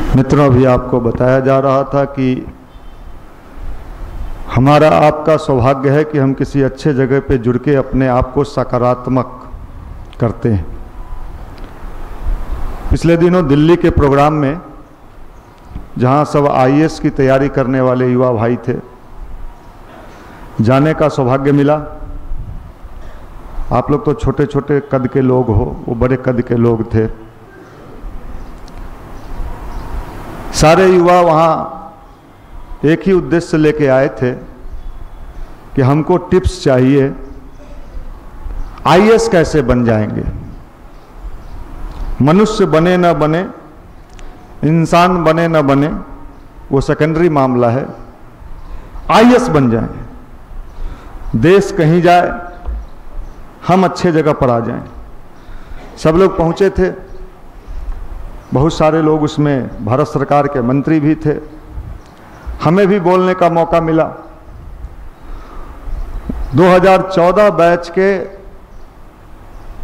मित्रों, अभी आपको बताया जा रहा था कि हमारा आपका सौभाग्य है कि हम किसी अच्छे जगह पे जुड़ के अपने आप को सकारात्मक करते हैं। पिछले दिनों दिल्ली के प्रोग्राम में जहां सब आईएएस की तैयारी करने वाले युवा भाई थे, जाने का सौभाग्य मिला। आप लोग तो छोटे छोटे कद के लोग हो, वो बड़े कद के लोग थे। सारे युवा वहाँ एक ही उद्देश्य लेके आए थे कि हमको टिप्स चाहिए, आईएएस कैसे बन जाएंगे। मनुष्य बने न बने, इंसान बने न बने, वो सेकेंडरी मामला है। आईएएस बन जाएं, देश कहीं जाए, हम अच्छे जगह पर आ जाएं। सब लोग पहुंचे थे, बहुत सारे लोग उसमें भारत सरकार के मंत्री भी थे। हमें भी बोलने का मौका मिला। 2014 बैच के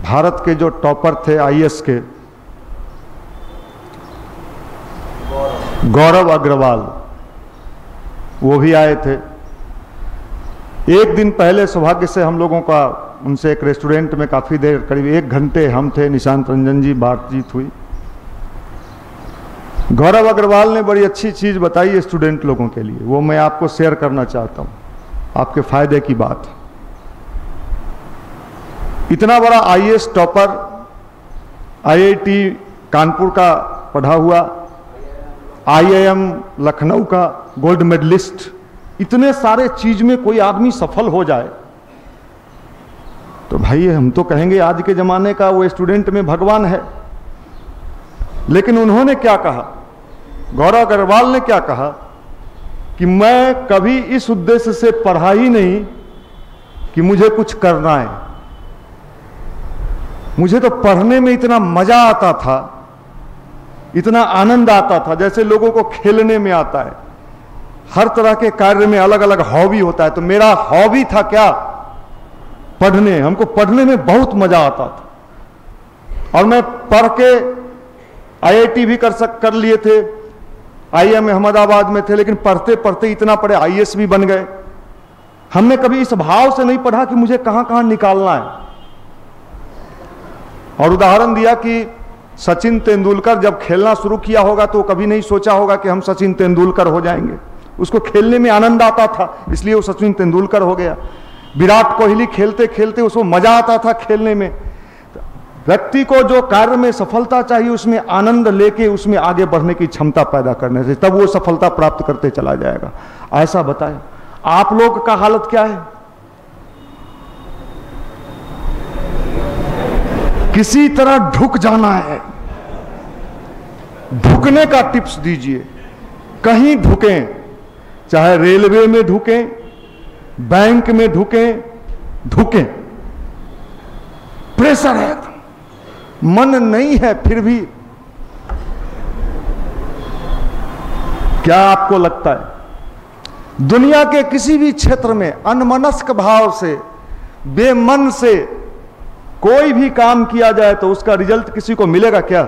भारत के जो टॉपर थे आईएएस के, गौरव अग्रवाल, वो भी आए थे। एक दिन पहले सौभाग्य से हम लोगों का उनसे एक रेस्टोरेंट में काफ़ी देर, करीब 1 घंटे हम थे, निशांत रंजन जी, बातचीत हुई। गौरव अग्रवाल ने बड़ी अच्छी चीज़ बताई स्टूडेंट लोगों के लिए, वो मैं आपको शेयर करना चाहता हूँ, आपके फायदे की बात। इतना बड़ा आईएएस टॉपर, आईआईटी कानपुर का पढ़ा हुआ, आईआईएम लखनऊ का गोल्ड मेडलिस्ट, इतने सारे चीज में कोई आदमी सफल हो जाए तो भाई हम तो कहेंगे आज के जमाने का वो स्टूडेंट में भगवान है। लेकिन उन्होंने क्या कहा, गौरव अग्रवाल ने क्या कहा कि मैं कभी इस उद्देश्य से पढ़ा ही नहीं कि मुझे कुछ करना है। मुझे तो पढ़ने में इतना मजा आता था, इतना आनंद आता था, जैसे लोगों को खेलने में आता है। हर तरह के कार्य में अलग अलग हॉबी होता है, तो मेरा हॉबी था क्या, पढ़ने। हमको पढ़ने में बहुत मजा आता था और मैं पढ़ के आईआईटी भी कर लिए थे, आईआईएम अहमदाबाद में थे, लेकिन पढ़ते पढ़ते इतना पढ़े आईएएस भी बन गए। हमने कभी इस भाव से नहीं पढ़ा कि मुझे कहां कहां निकालना है। और उदाहरण दिया कि सचिन तेंदुलकर जब खेलना शुरू किया होगा तो कभी नहीं सोचा होगा कि हम सचिन तेंदुलकर हो जाएंगे। उसको खेलने में आनंद आता था, इसलिए वो सचिन तेंदुलकर हो गया। विराट कोहली खेलते खेलते उसको मजा आता था खेलने में। व्यक्ति को जो कार्य में सफलता चाहिए उसमें आनंद लेके उसमें आगे बढ़ने की क्षमता पैदा करने से, तब वो सफलता प्राप्त करते चला जाएगा। ऐसा बताएं आप लोग का हालत क्या है। किसी तरह ढुक जाना है, ढुकने का टिप्स दीजिए। कहीं ढुकें, चाहे रेलवे में ढुकें, बैंक में ढुकें, ढुकें। प्रेशर है, मन नहीं है, फिर भी क्या आपको लगता है दुनिया के किसी भी क्षेत्र में अनमनस्क भाव से, बेमन से कोई भी काम किया जाए तो उसका रिजल्ट किसी को मिलेगा क्या?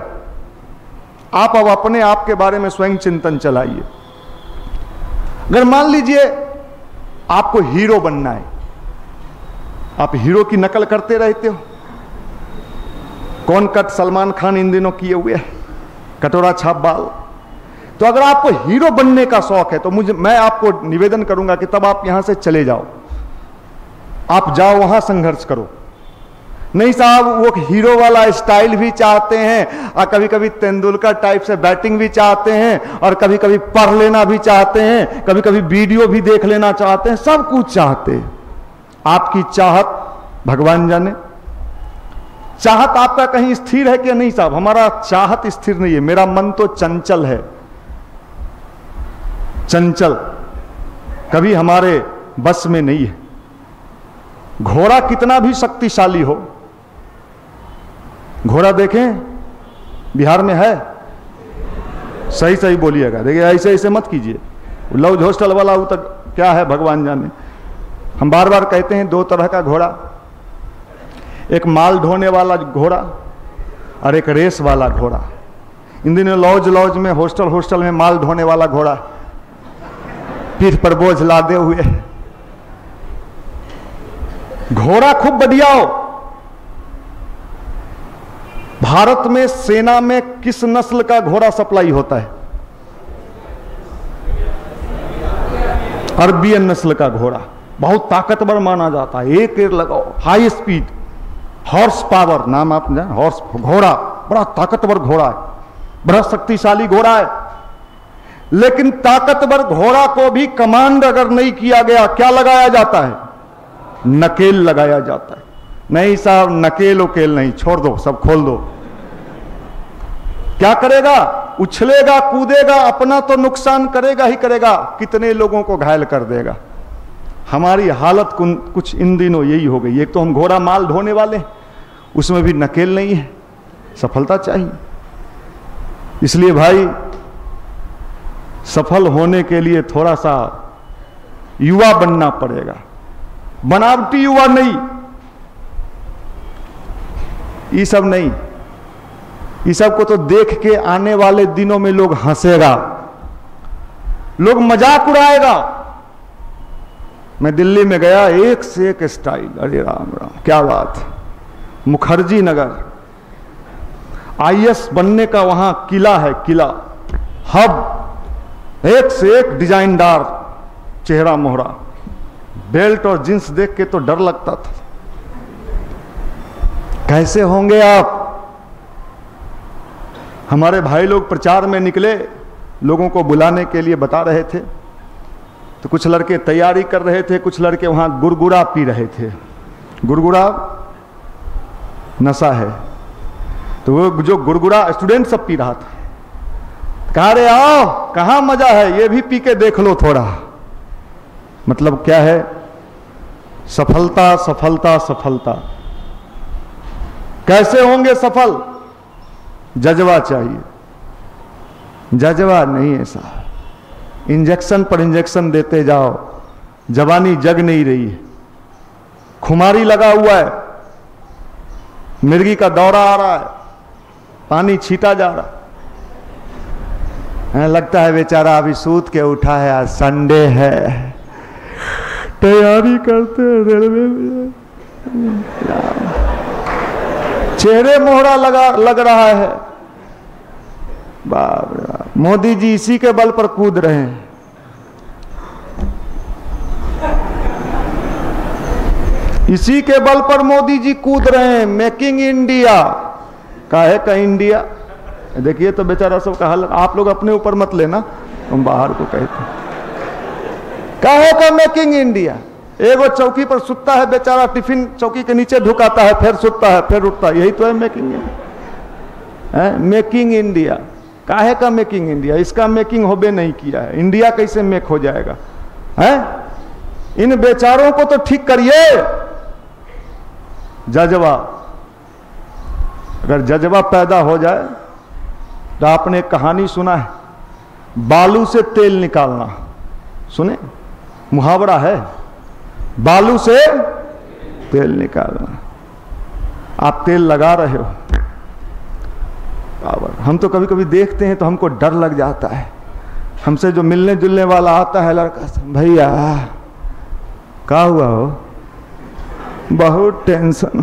आप अब अपने आप के बारे में स्वयं चिंतन चलाइए। अगर मान लीजिए आपको हीरो बनना है, आप हीरो की नकल करते रहते हो। कौन कट सलमान खान इन दिनों किए हुए है, कटोरा छाप बाल। तो अगर आपको हीरो बनने का शौक है तो मैं आपको निवेदन करूंगा कि तब आप यहां से चले जाओ, आप जाओ वहां संघर्ष करो। नहीं साहब, वो हीरो वाला स्टाइल भी चाहते हैं और कभी कभी तेंदुलकर टाइप से बैटिंग भी चाहते हैं और कभी कभी पढ़ लेना भी चाहते हैं, कभी कभी वीडियो भी देख लेना चाहते हैं, सब कुछ चाहते हैं। आपकी चाहत भगवान जाने। चाहत आपका कहीं स्थिर है कि नहीं साहब? हमारा चाहत स्थिर नहीं है, मेरा मन तो चंचल है, चंचल, कभी हमारे बस में नहीं है। घोड़ा कितना भी शक्तिशाली हो, घोड़ा देखें बिहार में है, सही सही बोलिएगा, देखिए ऐसे ऐसे मत कीजिए। लव हॉस्टल वाला वो तक क्या है भगवान जाने। हम बार बार कहते हैं 2 तरह का घोड़ा, एक माल ढोने वाला घोड़ा और एक रेस वाला घोड़ा। इन दिनों लॉज में हॉस्टल में माल ढोने वाला घोड़ा, पीठ पर बोझ लादे हुए। घोड़ा खूब बढ़िया हो। भारत में सेना में किस नस्ल का घोड़ा सप्लाई होता है? अरबियन नस्ल का घोड़ा, बहुत ताकतवर माना जाता है। एक लगाओ, हाई स्पीड, हॉर्स पावर, नाम आप जान, हॉर्स घोड़ा, बड़ा ताकतवर घोड़ा है, बड़ा शक्तिशाली घोड़ा है। लेकिन ताकतवर घोड़ा को भी कमांड अगर नहीं किया गया, क्या लगाया जाता है? नकेल लगाया जाता है। नहीं साहब, नकेल उकेल नहीं, छोड़ दो, सब खोल दो। क्या करेगा? उछलेगा, कूदेगा, अपना तो नुकसान करेगा ही करेगा, कितने लोगों को घायल कर देगा। हमारी हालत कुछ इन दिनों यही हो गई। एक तो हम घोड़ा माल ढोने वाले, उसमें भी नकेल नहीं है, सफलता चाहिए। इसलिए भाई, सफल होने के लिए थोड़ा सा युवा बनना पड़ेगा, बनावटी युवा नहीं, ये सब नहीं। ये सब को तो देख के आने वाले दिनों में लोग हंसेगा, लोग मजाक उड़ाएगा। मैं दिल्ली में गया, एक से एक स्टाइल, अरे राम राम, क्या बात। मुखर्जी नगर, आईएएस बनने का वहां किला है, किला हब, एक से एक डिजाइनदार चेहरा मोहरा, बेल्ट और जींस देख के तो डर लगता था। कैसे होंगे आप? हमारे भाई लोग प्रचार में निकले, लोगों को बुलाने के लिए बता रहे थे, तो कुछ लड़के तैयारी कर रहे थे, कुछ लड़के वहां गुरगुरा पी रहे थे। गुरगुरा नशा है, तो वो जो गुरगुरा स्टूडेंट सब पी रहा था। कहा रे आओ, कहां मजा है, ये भी पी के देख लो थोड़ा। मतलब क्या है? सफलता सफलता सफलता। कैसे होंगे सफल? जज्बा चाहिए, जज्बा नहीं है साहब। इंजेक्शन पर इंजेक्शन देते जाओ, जवानी जग नहीं रही है, खुमारी लगा हुआ है, मिर्गी का दौरा आ रहा है, पानी छीटा जा रहा है। लगता है बेचारा अभी सूत के उठा है, आज संडे है, तैयारी करते हैं रेलवे में, चेहरे मोहरा लग रहा है। बाप रे बाप, मोदी जी इसी के बल पर कूद रहे हैं। इसी के बल पर मोदी जी कूद रहे हैं। मेकिंग इंडिया, काहे का इंडिया? देखिए तो बेचारा सब का हाल। आप लोग अपने ऊपर मत लेना, हम बाहर को कहते हैं। काहे का मेकिंग इंडिया? एगो चौकी पर सुतता है बेचारा, टिफिन चौकी के नीचे ढुकाता है, फिर सुतता है, फिर उठता है, यही तो है मेकिंग इंडिया। मेकिंग इंडिया, काहे का मेकिंग इंडिया? इसका मेकिंग होबे नहीं किया है, इंडिया कैसे मेक हो जाएगा? इन बेचारों को तो ठीक करिए। जज्बा, अगर जज्बा पैदा हो जाए तो आपने एक कहानी सुना है, बालू से तेल निकालना, सुने? मुहावरा है, बालू से तेल निकालना। आप तेल लगा रहे हो, हम तो कभी कभी देखते हैं तो हमको डर लग जाता है। हमसे जो मिलने जुलने वाला आता है लड़का, भैया क्या हुआ हो? बहुत टेंशन।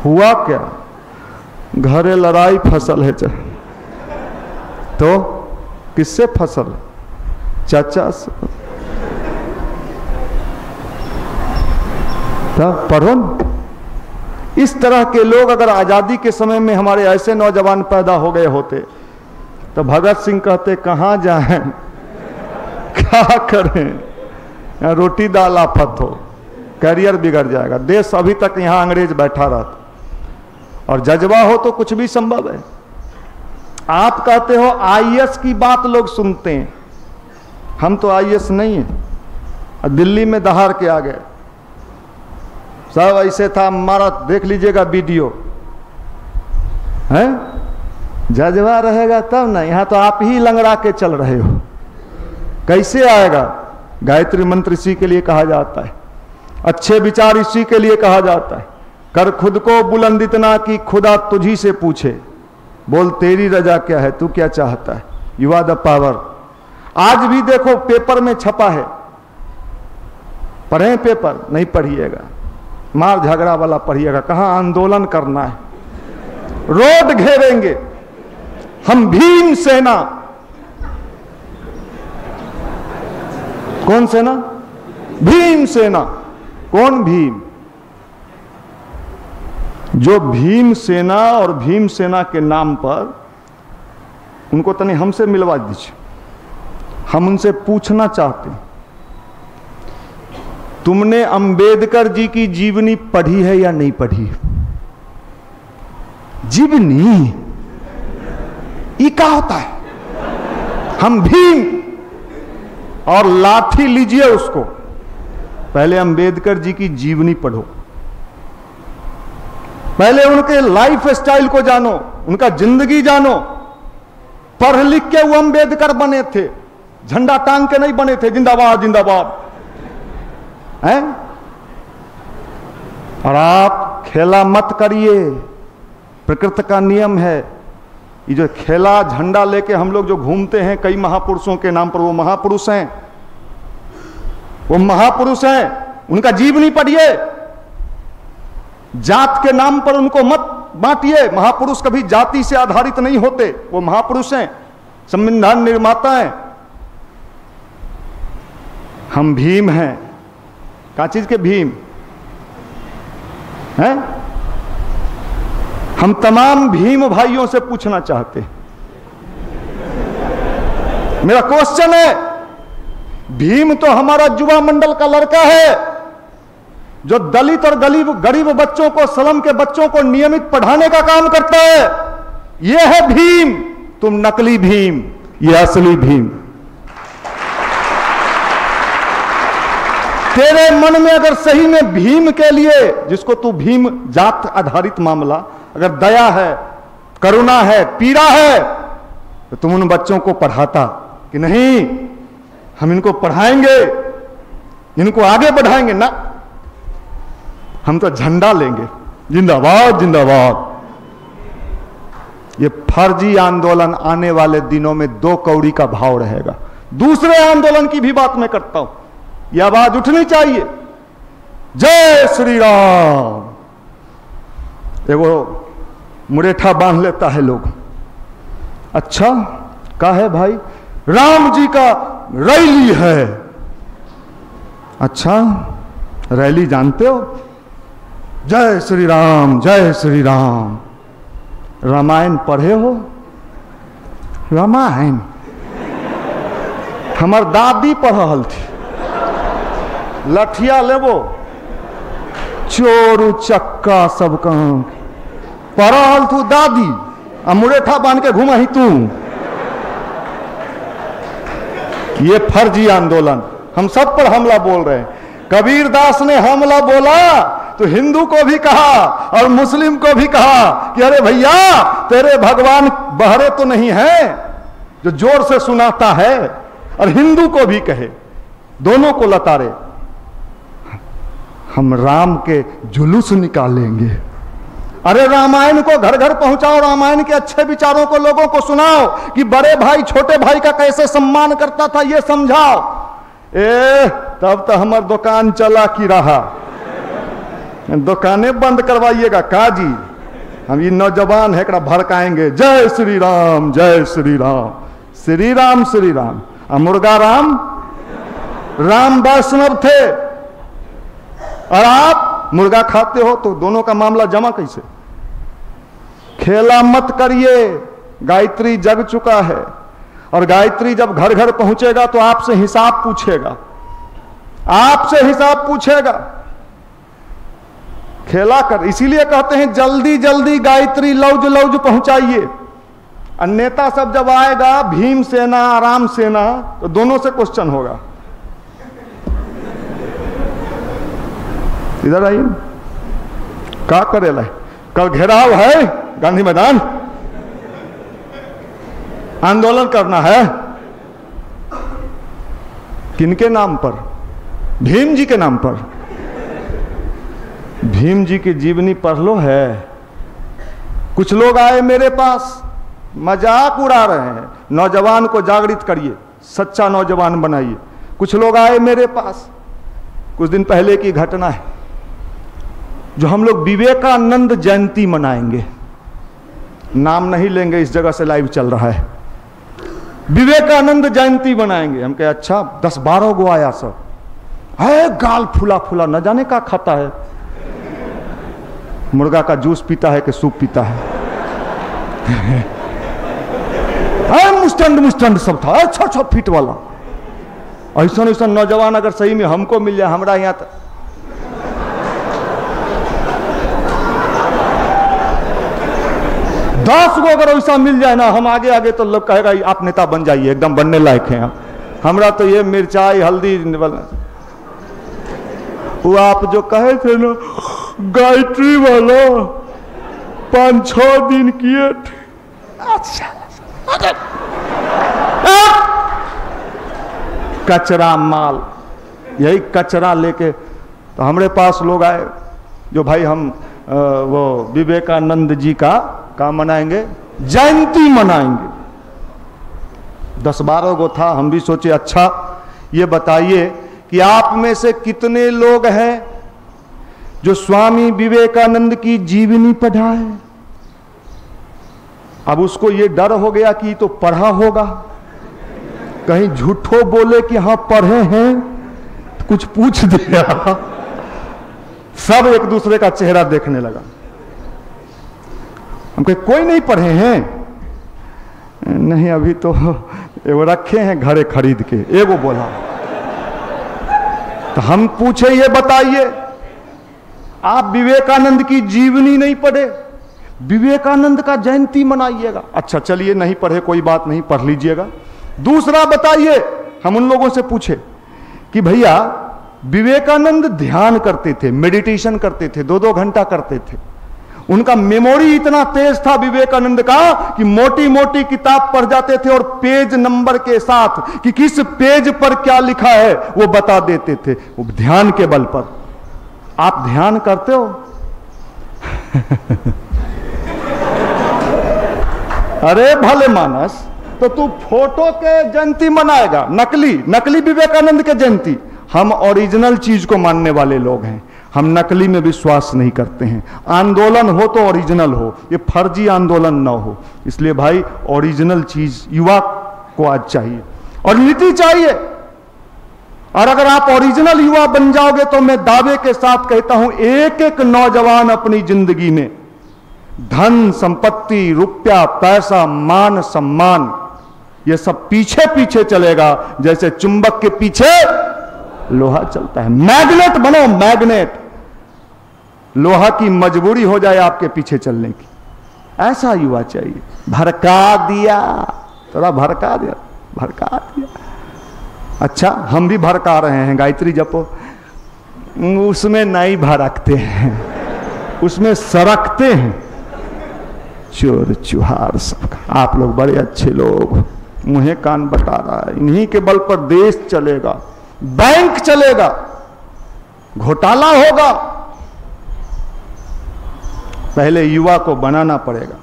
हुआ क्या? घरे लड़ाई फसल है। तो किससे फसल? चाचा से। तब पढ़ो न। इस तरह के लोग अगर आज़ादी के समय में हमारे ऐसे नौजवान पैदा हो गए होते तो भगत सिंह कहते कहाँ जाएं, क्या करें, यहाँ रोटी दाल आफत हो, करियर बिगड़ जाएगा। देश अभी तक यहाँ अंग्रेज बैठा रहता। और जज्बा हो तो कुछ भी संभव है। आप कहते हो आईएएस की बात लोग सुनते हैं, हम तो आईएएस नहीं है। दिल्ली में दहाड़ के आ गए, सब ऐसे था हमारा, देख लीजिएगा वीडियो है। जज्बा रहेगा तब ना, यहाँ तो आप ही लंगड़ा के चल रहे हो, कैसे आएगा? गायत्री मंत्र इसी के लिए कहा जाता है, अच्छे विचार इसी के लिए कहा जाता है। कर खुद को बुलंद इतना कि खुदा तुझी से पूछे, बोल तेरी रजा क्या है, तू क्या चाहता है, यू आर द पावर। आज भी देखो पेपर में छपा है, पढ़े पेपर, नहीं पढ़िएगा, मार झगड़ा वाला पढ़िएगा। कहां आंदोलन करना है, रोड घेरेंगे हम, भीम सेना। कौन सेना? भीम सेना। कौन भीम? जो भीम सेना और भीम सेना के नाम पर, उनको तनी हमसे मिलवा दीजिए, हम उनसे पूछना चाहते हैं, तुमने अंबेडकर जी की जीवनी पढ़ी है या नहीं पढ़ी? जीवनी ये क्या होता है? हम भीम और लाठी लीजिए उसको, पहले अंबेडकर जी की जीवनी पढ़ो, पहले उनके लाइफ स्टाइल को जानो, उनका जिंदगी जानो। पढ़ लिख के वो अंबेडकर बने थे, झंडा टांग के नहीं बने थे, जिंदाबाद जिंदाबाद हैं। और आप खेला मत करिए, प्रकृति का नियम है। ये जो खेला झंडा लेके हम लोग जो घूमते हैं कई महापुरुषों के नाम पर, वो महापुरुष हैं, वो महापुरुष हैं, उनका जीवनी पढ़िए। जात के नाम पर उनको मत बांटिए, महापुरुष कभी जाति से आधारित नहीं होते, वो महापुरुष हैं, संविधान निर्माता हैं। हम भीम हैं। क्या चीज के भीम हैं? हम तमाम भीम भाइयों से पूछना चाहते हैं, मेरा क्वेश्चन है, भीम तो हमारा युवा मंडल का लड़का है जो दलित और गरीब बच्चों को, स्लम के बच्चों को नियमित पढ़ाने का काम करता है। यह है भीम। तुम नकली भीम, ये असली भीम। तेरे मन में अगर सही में भीम के लिए, जिसको तू भीम जात आधारित मामला, अगर दया है, करुणा है, पीड़ा है, तो तुम उन बच्चों को पढ़ाता कि नहीं, हम इनको पढ़ाएंगे, इनको आगे बढ़ाएंगे ना, हम तो झंडा लेंगे, जिंदाबाद जिंदाबाद। ये फर्जी आंदोलन आने वाले दिनों में 2 कौड़ी का भाव रहेगा। दूसरे आंदोलन की भी बात मैं करता हूं, यह आवाज उठनी चाहिए, जय श्री राम। एगो मुरेठा बांध लेता है लोग, अच्छा का है भाई, राम जी का रैली है। अच्छा रैली जानते हो? जय श्री राम जय श्री राम। रामायण पढ़े हो? रामायण हमार दादी पढ़ल थी, लठिया लेबो, चोरू चक्का सब काम पढ़ल तू दादी, आ मुरेठा बांध के घुमा ही तू। ये फर्जी आंदोलन, हम सब पर हमला बोल रहे हैं। कबीर दास ने हमला बोला तो हिंदू को भी कहा और मुस्लिम को भी कहा कि अरे भैया तेरे भगवान बहरे तो नहीं है जो जोर से सुनाता है, और हिंदू को भी कहे, दोनों को लतारे। हम राम के जुलूस निकालेंगे। अरे रामायण को घर घर पहुंचाओ, रामायण के अच्छे विचारों को लोगों को सुनाओ कि बड़े भाई छोटे भाई का कैसे सम्मान करता था, ये समझाओ। तब तो हमार दुकान चला की रहा, दुकानें बंद करवाइएगा काजी। हम ये नौजवान है एकरा भड़काएंगे, जय श्री राम जय श्री राम, श्री राम श्री राम। मुर्गा राम, राम वैष्णव थे और आप मुर्गा खाते हो, तो दोनों का मामला जमा कैसे? खेला मत करिए, गायत्री जग चुका है, और गायत्री जब घर घर पहुंचेगा तो आपसे हिसाब पूछेगा, आपसे हिसाब पूछेगा। खेला कर, इसीलिए कहते हैं जल्दी जल्दी गायत्री लौज लौज पहुंचाइए। नेता सब जब आएगा, भीम सेना राम सेना, तो दोनों से क्वेश्चन होगा। इधर आइए, क्या करेला है? कल घेराव है गांधी मैदान, आंदोलन करना है। किनके नाम पर? भीम जी के नाम पर। भीम जी की जीवनी पढ़ लो है। कुछ लोग आए मेरे पास, मजाक उड़ा रहे हैं। नौजवान को जागृत करिए, सच्चा नौजवान बनाइए। कुछ लोग आए मेरे पास, कुछ दिन पहले की घटना है, जो हम लोग विवेकानंद जयंती मनाएंगे, नाम नहीं लेंगे, इस जगह से लाइव चल रहा है, विवेकानंद जयंती मनाएंगे। हम कहे अच्छा, 10-12 गो आया सब, है गाल फुला फुला, न जाने का खाता है, मुर्गा का जूस पीता है कि सूप पीता है, मुस्टंड सब था, 6-6 फीट वाला। ऐसा नौजवान अगर सही में हमको मिल जाए, हमारा यहाँ 10 को अगर ऐसा मिल जाए ना, हम आगे आगे तो लोग कहेगा आप नेता बन जाइए, एकदम बनने लायक हैं। हमरा तो ये मिर्चाई हल्दी वो आप जो कहे थे ना गायत्री वाला 5-6 दिन किए, अच्छा कचरा माल, यही कचरा लेके तो हमारे पास लोग आए, जो भाई हम वो विवेकानंद जी का मनाएंगे, जयंती मनाएंगे। 10-12 गो था, हम भी सोचे अच्छा ये बताइए कि आप में से कितने लोग हैं जो स्वामी विवेकानंद की जीवनी पढ़ा है। अब उसको ये डर हो गया कि तो पढ़ा होगा, कहीं झूठो बोले कि हाँ पढ़े हैं, तो कुछ पूछ दिया। सब एक दूसरे का चेहरा देखने लगा। हम कहे कोई नहीं पढ़े हैं? नहीं, अभी तो वो रखे हैं घरे खरीद के, एगो बोला। तो हम पूछे ये बताइए, आप विवेकानंद की जीवनी नहीं पढ़े, विवेकानंद का जयंती मनाइएगा। अच्छा चलिए, नहीं पढ़े कोई बात नहीं, पढ़ लीजिएगा। दूसरा बताइए, हम उन लोगों से पूछे कि भैया विवेकानंद ध्यान करते थे, मेडिटेशन करते थे, 2-2 घंटा करते थे, उनका मेमोरी इतना तेज था विवेकानंद का कि मोटी मोटी किताब पढ़ जाते थे और पेज नंबर के साथ कि किस पेज पर क्या लिखा है वो बता देते थे, वो ध्यान के बल पर। आप ध्यान करते हो? अरे भले मानस, तो तू फोटो के जयंती मनाएगा, नकली विवेकानंद के जयंती। हम ओरिजिनल चीज को मानने वाले लोग हैं, हम नकली में विश्वास नहीं करते हैं। आंदोलन हो तो ओरिजिनल हो, ये फर्जी आंदोलन ना हो। इसलिए भाई ओरिजिनल चीज युवा को आज चाहिए और नीति चाहिए। और अगर आप ओरिजिनल युवा बन जाओगे तो मैं दावे के साथ कहता हूं, एक एक नौजवान अपनी जिंदगी में धन संपत्ति, रुपया, पैसा, मान सम्मान, ये सब पीछे पीछे चलेगा जैसे चुंबक के पीछे लोहा चलता है। मैग्नेट बनो, मैग्नेट। लोहा की मजबूरी हो जाए आपके पीछे चलने की, ऐसा युवा चाहिए। भड़का दिया, थोड़ा भड़का दिया। अच्छा, हम भी भड़का रहे हैं, गायत्री जपो। उसमें नहीं भड़कते हैं, उसमें सरकते हैं, चोर चुहार सबका। आप लोग बड़े अच्छे लोग, मुझे कान बता रहा है, इन्हीं के बल पर देश चलेगा, बैंक चलेगा, घोटाला होगा। पहले युवा को बनाना पड़ेगा।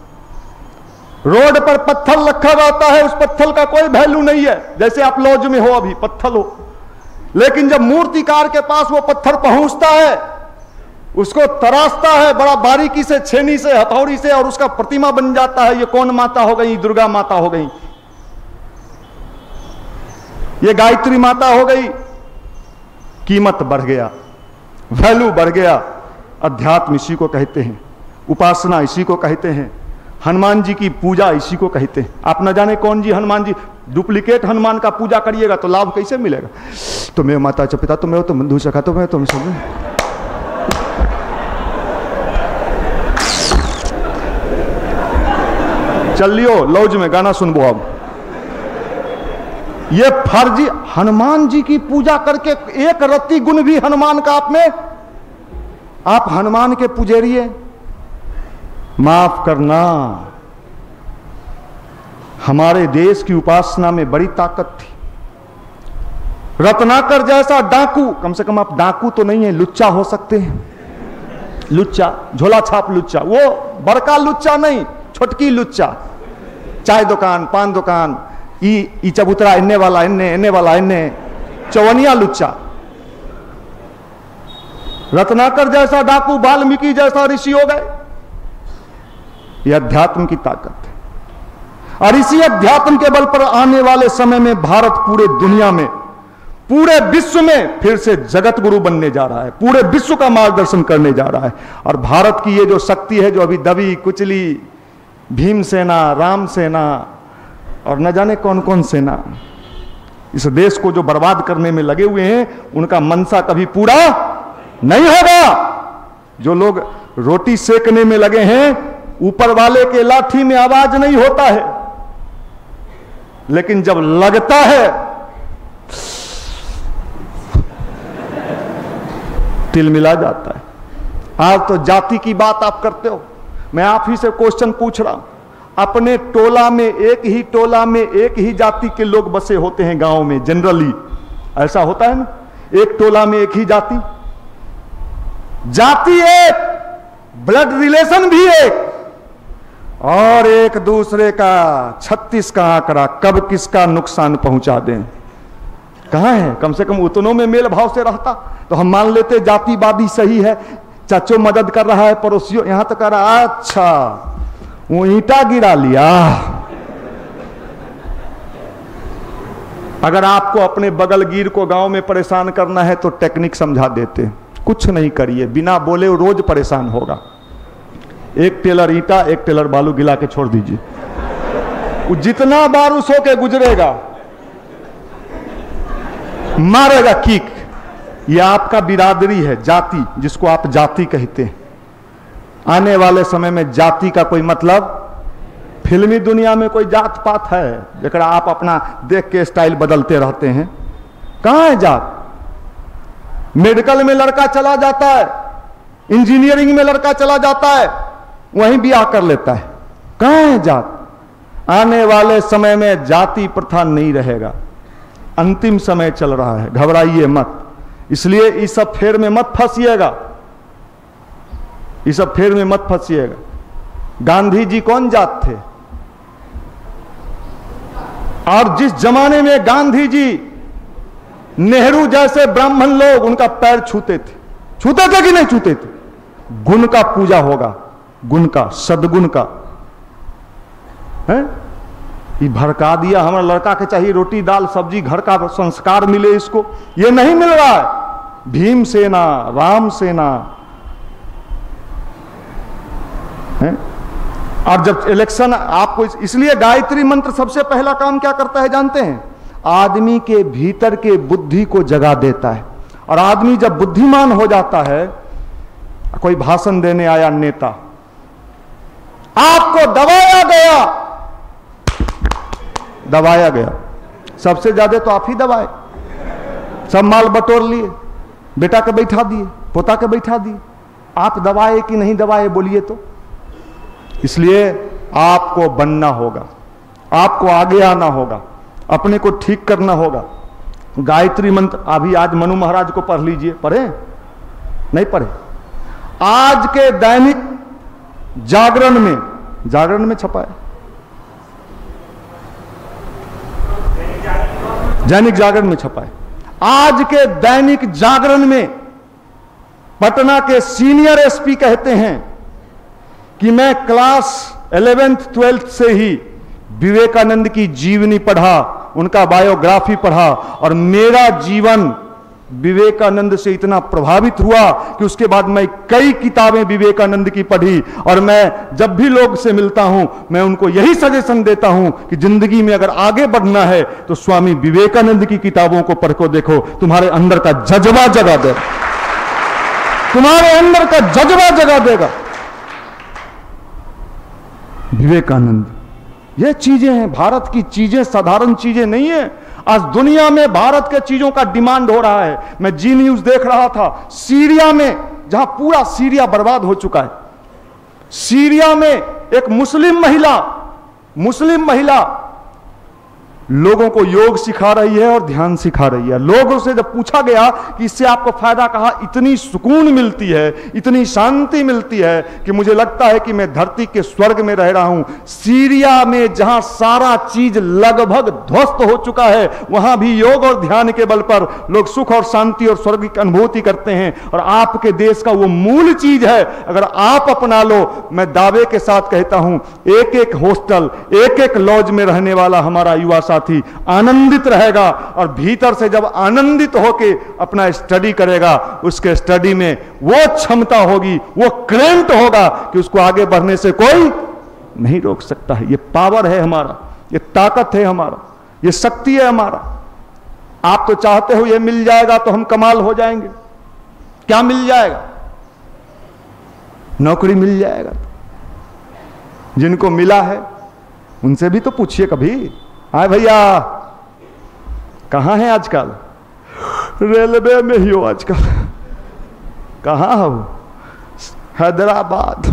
रोड पर पत्थर रखा रहता है, उस पत्थर का कोई वैल्यू नहीं है। जैसे आप लॉज में हो, अभी पत्थर हो, लेकिन जब मूर्तिकार के पास वो पत्थर पहुंचता है, उसको तराशता है बड़ा बारीकी से, छेनी से, हथौड़ी से, और उसका प्रतिमा बन जाता है। ये कौन माता हो गई? दुर्गा माता हो गई, ये गायत्री माता हो गई। कीमत बढ़ गया, वैल्यू बढ़ गया। अध्यात्म इसी को कहते हैं, उपासना इसी को कहते हैं, हनुमान जी की पूजा इसी को कहते हैं। आप न जाने कौन जी हनुमान जी, डुप्लीकेट हनुमान का पूजा करिएगा तो लाभ कैसे मिलेगा? तुम्हें माता च पिता, तुम्हें तुम बंधु सखा, तुम्हें तुम सब। चलियो लौज में गाना सुनबो। अब ये फर्जी हनुमान जी की पूजा करके एक रत्ती गुण भी हनुमान का आप में, आप हनुमान के पुजारी हैं। माफ करना, हमारे देश की उपासना में बड़ी ताकत थी। रत्नाकर जैसा डाकू, कम से कम आप डाकू तो नहीं है, लुच्चा हो सकते हैं। लुच्चा, झोला छाप लुच्चा, वो बड़का लुच्चा नहीं, छोटकी लुच्चा। चाय दुकान, पान दुकान, ई चबूतरा, इन्ने वाला इन्ने, इन्ने वाला इन्ने, चवनिया लुच्चा। रत्नाकर जैसा डाकू, वाल्मीकि जैसा ऋषि हो गए। यह अध्यात्म की ताकत है। और इसी अध्यात्म के बल पर आने वाले समय में भारत पूरे दुनिया में, पूरे विश्व में फिर से जगत गुरु बनने जा रहा है, पूरे विश्व का मार्गदर्शन करने जा रहा है। और भारत की ये जो शक्ति है, जो अभी दबी कुचली भीमसेना, राम सेना और न जाने कौन कौन सेना इस देश को जो बर्बाद करने में लगे हुए हैं, उनका मनसा कभी पूरा नहीं होगा। जो लोग रोटी सेकने में लगे हैं, ऊपर वाले के लाठी में आवाज नहीं होता है, लेकिन जब लगता है तिल मिला जाता है। आज तो जाति की बात आप करते हो, मैं आप ही से क्वेश्चन पूछ रहा हूं। अपने टोला में, एक ही टोला में एक ही जाति के लोग बसे होते हैं गांव में, जनरली ऐसा होता है ना, एक टोला में एक ही जाति, जाति एक, ब्लड रिलेशन भी एक, और एक दूसरे का 36 का आंकड़ा, कब किसका नुकसान पहुंचा दें। कहां है? कम से कम उतनों में मेल भाव से रहता तो हम मान लेते जातिवादी सही है, चाचो मदद कर रहा है, पड़ोसियों यहां तो कर रहा, अच्छा वो ईंटा गिरा लिया। अगर आपको अपने बगल गिर को गांव में परेशान करना है तो टेक्निक समझा देते, कुछ नहीं करिए, बिना बोले रोज परेशान होगा। एक टेलर ईंटा, एक टेलर बालू गिला के छोड़ दीजिए, वो जितना बार उस होके गुजरेगा मारेगा किक। ये आपका बिरादरी है, जाति, जिसको आप जाति कहते हैं। आने वाले समय में जाति का कोई मतलब, फिल्मी दुनिया में कोई जात पात है जरा आप अपना देख के स्टाइल बदलते रहते हैं? कहां है जात? मेडिकल में लड़का चला जाता है, इंजीनियरिंग में लड़का चला जाता है, वहीं ब्याह कर लेता है। कहां है जात? आने वाले समय में जाति प्रथा नहीं रहेगा, अंतिम समय चल रहा है, घबराइए मत। इसलिए इस सब फेर में मत फंसिएगा, इस सब फेर में मत फंसिएगा। गांधी जी कौन जात थे? और जिस जमाने में गांधी जी, नेहरू जैसे ब्राह्मण लोग उनका पैर छूते थे कि नहीं छूते थे? गुण का पूजा होगा, गुण का, सद्गुण का है। ये भड़का दिया, हमारा लड़का के चाहिए रोटी दाल सब्जी, घर का संस्कार मिले इसको, ये नहीं मिल रहा है। भीमसेना, राम सेना है। और जब इलेक्शन आपको, इसलिए गायत्री मंत्र सबसे पहला काम क्या करता है जानते हैं? आदमी के भीतर के बुद्धि को जगा देता है। और आदमी जब बुद्धिमान हो जाता है, कोई भाषण देने आया नेता, आपको दबाया गया, सबसे ज्यादा तो आप ही दबाए, सब माल बटोर लिए, बेटा के बैठा दिए, पोता के बैठा दिए, आप दबाए कि नहीं दबाए बोलिए तो? इसलिए आपको बनना होगा, आपको आगे आना होगा, अपने को ठीक करना होगा। गायत्री मंत्र अभी आज मनु महाराज को पढ़ लीजिए, पढ़े नहीं पढ़े? आज के दैनिक जागरण में छपा है, दैनिक जागरण में छपा है। आज के दैनिक जागरण में पटना के सीनियर एसपी कहते हैं कि मैं क्लास 11th 12th से ही विवेकानंद की जीवनी पढ़ा, उनका बायोग्राफी पढ़ा, और मेरा जीवन विवेकानंद से इतना प्रभावित हुआ कि उसके बाद मैं कई किताबें विवेकानंद की पढ़ी। और मैं जब भी लोग से मिलता हूं, मैं उनको यही सजेशन देता हूं कि जिंदगी में अगर आगे बढ़ना है तो स्वामी विवेकानंद की किताबों को पढ़ को देखो, तुम्हारे अंदर का जज्बा जगा देगा, तुम्हारे अंदर का जज्बा जगा देगा विवेकानंद। ये चीजें हैं, भारत की चीजें साधारण चीजें नहीं है। आज दुनिया में भारत के चीजों का डिमांड हो रहा है। मैं जी न्यूज देख रहा था, सीरिया में, जहां पूरा सीरिया बर्बाद हो चुका है, सीरिया में एक मुस्लिम महिला लोगों को योग सिखा रही है और ध्यान सिखा रही है। लोगों से जब पूछा गया कि इससे आपको फायदा, कहा इतनी सुकून मिलती है, इतनी शांति मिलती है कि मुझे लगता है कि मैं धरती के स्वर्ग में रह रहा हूं। सीरिया में जहां सारा चीज लगभग ध्वस्त हो चुका है, वहां भी योग और ध्यान के बल पर लोग सुख और शांति और स्वर्ग की अनुभूति करते हैं। और आपके देश का वो मूल चीज है, अगर आप अपना लो, मैं दावे के साथ कहता हूं, एक एक हॉस्टल, एक एक लॉज में रहने वाला हमारा युवा साथी आनंदित रहेगा। और भीतर से जब आनंदित होके अपना स्टडी करेगा, उसके स्टडी में वो क्षमता होगी, वो करंट होगा कि उसको आगे बढ़ने से कोई नहीं रोक सकता है। ये पावर है हमारा, ये ताकत है हमारा, ये शक्ति है हमारा। आप तो चाहते हो ये मिल जाएगा तो हम कमाल हो जाएंगे। क्या मिल जाएगा? नौकरी मिल जाएगा। जिनको मिला है उनसे भी तो पूछिए कभी, आए भैया कहां है आजकल? रेलवे में ही हो आजकल। कहां हो? हैदराबाद।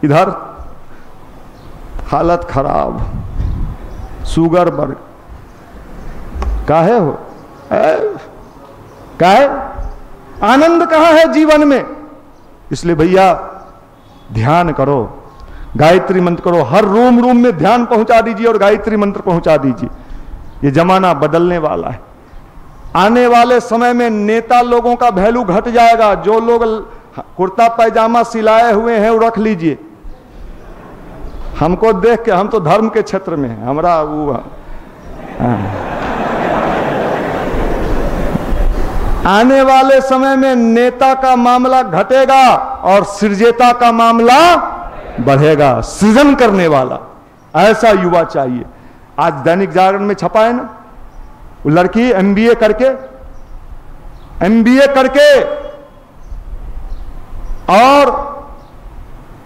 इधर हालत खराब, शुगर बढ़। काहे हो? काहे? आनंद कहां है जीवन में? इसलिए भैया ध्यान करो, गायत्री मंत्र करो, हर रूम रूम में ध्यान पहुंचा दीजिए और गायत्री मंत्र पहुंचा दीजिए। ये जमाना बदलने वाला है। आने वाले समय में नेता लोगों का वैल्यू घट जाएगा। जो लोग कुर्ता पैजामा सिलाए हुए हैं वो रख लीजिए। हमको देख के, हम तो धर्म के क्षेत्र में हैं, हमारा वो आने वाले समय में नेता का मामला घटेगा और सृजेता का मामला बढ़ेगा। सृजन करने वाला ऐसा युवा चाहिए। आज दैनिक जागरण में छपा है ना, वो लड़की एमबीए करके और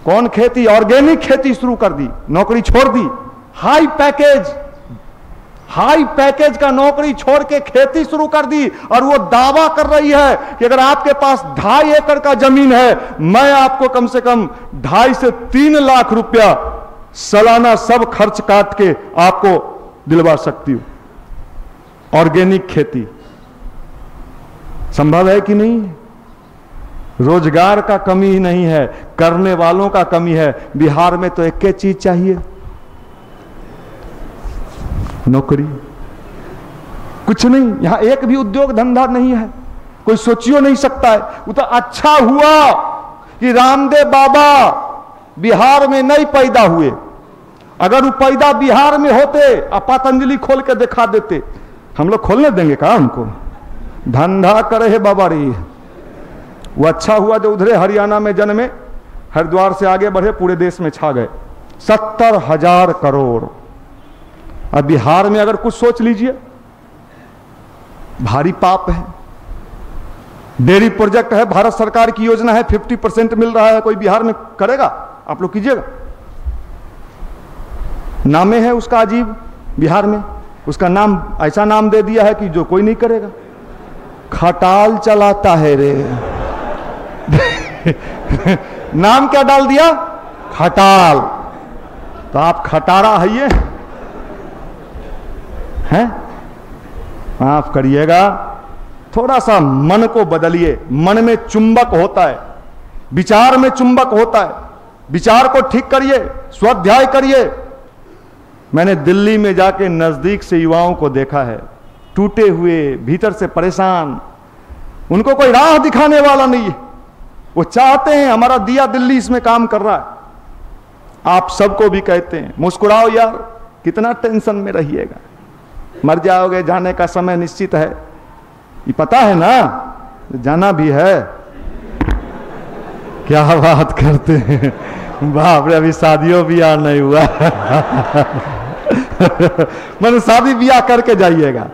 कौन खेती, ऑर्गेनिक खेती शुरू कर दी, नौकरी छोड़ दी। हाई पैकेज का नौकरी छोड़ के खेती शुरू कर दी। और वो दावा कर रही है कि अगर आपके पास 2.5 एकड़ का जमीन है, मैं आपको कम से कम 2.5 से 3 लाख रुपया सालाना सब खर्च काट के आपको दिलवा सकती हूं। ऑर्गेनिक खेती संभव है कि नहीं? रोजगार का कमी ही नहीं है, करने वालों का कमी है। बिहार में तो एक चीज चाहिए, नौकरी। कुछ नहीं, यहां एक भी उद्योग धंधा नहीं है, कोई सोचियो नहीं सकता है। वो तो अच्छा हुआ कि रामदेव बाबा बिहार में नहीं पैदा हुए। अगर वो पैदा बिहार में होते, पतंजलि खोल के दिखा देते, हम लोग खोलने देंगे का उनको? धंधा करे है बाबा रे। वो अच्छा हुआ जो उधरे हरियाणा में जन्मे, हरिद्वार से आगे बढ़े, पूरे देश में छा गए। 70,000 करोड़। अब बिहार में अगर कुछ सोच लीजिए, भारी पाप है। डेयरी प्रोजेक्ट है, भारत सरकार की योजना है, 50% मिल रहा है, कोई बिहार में करेगा? आप लोग कीजिएगा। नामे है उसका अजीब, बिहार में उसका नाम ऐसा नाम दे दिया है कि जो कोई नहीं करेगा। खटाल चलाता है रे। नाम क्या डाल दिया? खटाल। तो आप खटारा है ये हैं? माफ करिएगा, थोड़ा सा मन को बदलिए। मन में चुंबक होता है, विचार में चुंबक होता है। विचार को ठीक करिए, स्वाध्याय करिए। मैंने दिल्ली में जाके नजदीक से युवाओं को देखा है, टूटे हुए, भीतर से परेशान। उनको कोई राह दिखाने वाला नहीं है। वो चाहते हैं हमारा दिया दिल्ली इसमें काम कर रहा है। आप सबको भी कहते हैं मुस्कुराओ यार, कितना टेंशन में रहिएगा, मर जाओगे, जाने का समय निश्चित है। ये पता है ना, जाना भी है। क्या बात करते हैं, बाप रे, अभी शादियों ब्याह नहीं हुआ। मैंने शादी ब्याह करके जाइएगा,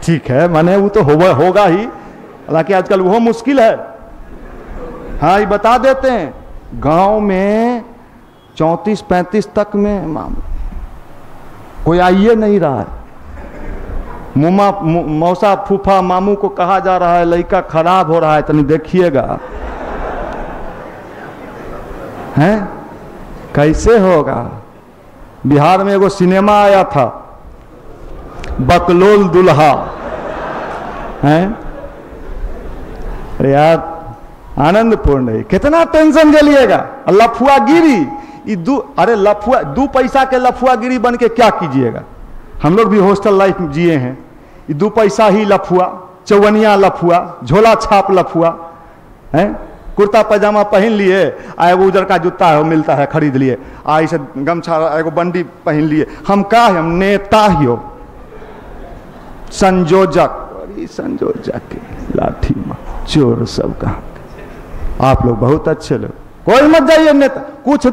ठीक है, मैंने वो तो होगा ही, हालांकि आजकल वो मुश्किल है। हाँ, ये बता देते हैं, गांव में 34-35 तक में मामला कोई आइए नहीं रहा है। मौसा फूफा मामू को कहा जा रहा है लड़का खराब हो रहा है, तनी देखिएगा। हैं? कैसे होगा? बिहार में एगो सिनेमा आया था, बकलोल दुल्हा हैं। अरे यार आनंदपूर्ण है, कितना टेंशन झेलिएगा। लफुआगिरी अरे लफुआ 2 पैसा के लफुआगिरी बन के क्या कीजिएगा। हम लोग भी हॉस्टल लाइफ जिए हैं। 2 पैसा ही लफुआ, चौवनिया लफुआ, झोला छाप लफुआ है। कुर्ता पैजामा पहन लिए, आए वो उजर का जूता है वो मिलता है खरीद लिए, आई से गमछा एगो बंडी पहन लिए। हम का है, हम नेता ही हो, संयोजक। संयोजक लाठी में चोर सब का। आप लोग बहुत अच्छे लोग, कोई मत जाइए नेता कुछ